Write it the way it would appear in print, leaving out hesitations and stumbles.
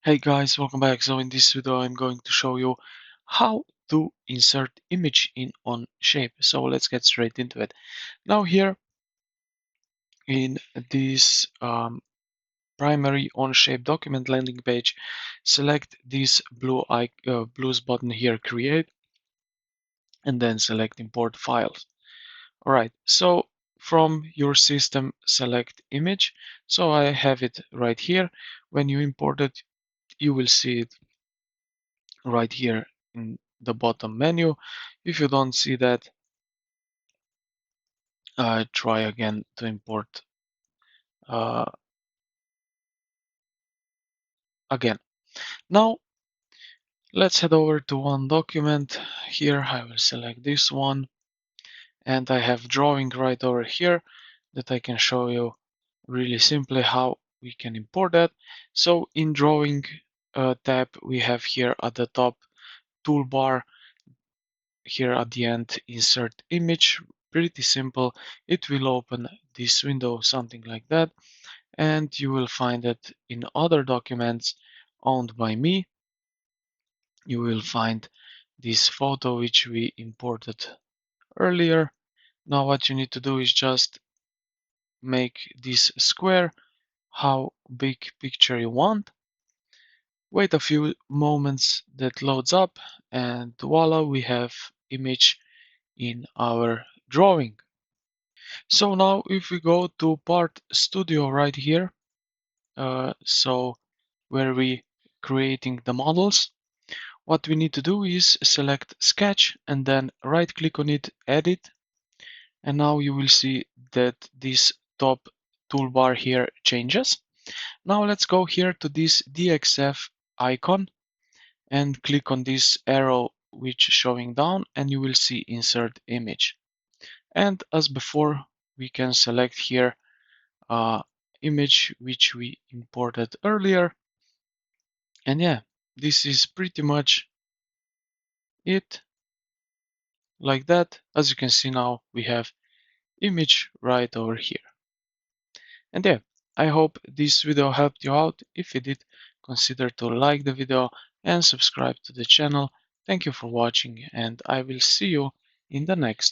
Hey guys, welcome back. So in this video I'm going to show you how to insert image in Onshape. So let's get straight into it. Now here in this primary Onshape document landing page, select this blues button here, create, and then select import files. Alright, so from your system select image. So I have it right here. When you import it, you will see it right here in the bottom menu. If you don't see that, try again to import uh, again. Now let's head over to one document. Here I will select this one, and I have drawing right over here that I can show you really simply how we can import that. So in drawing tab, we have here at the top toolbar, here at the end insert image. Pretty simple. It will open this window, something like that, and you will find it in other documents owned by me. You will find this photo which we imported earlier. Now what you need to do is just make this square how big picture you want. Wait a few moments that loads up, and voila, we have image in our drawing. So now if we go to part studio right here, so where we creating the models, what we need to do is select sketch and then right click on it, edit, and now you will see that this top toolbar here changes. Now let's go here to this DXF icon and click on this arrow which is showing down, and you will see insert image. And as before, we can select here image which we imported earlier. And yeah, this is pretty much it. Like that, as you can see now, we have image right over here. And yeah, I hope this video helped you out. If it did, consider to like the video and subscribe to the channel. Thank you for watching, and I will see you in the next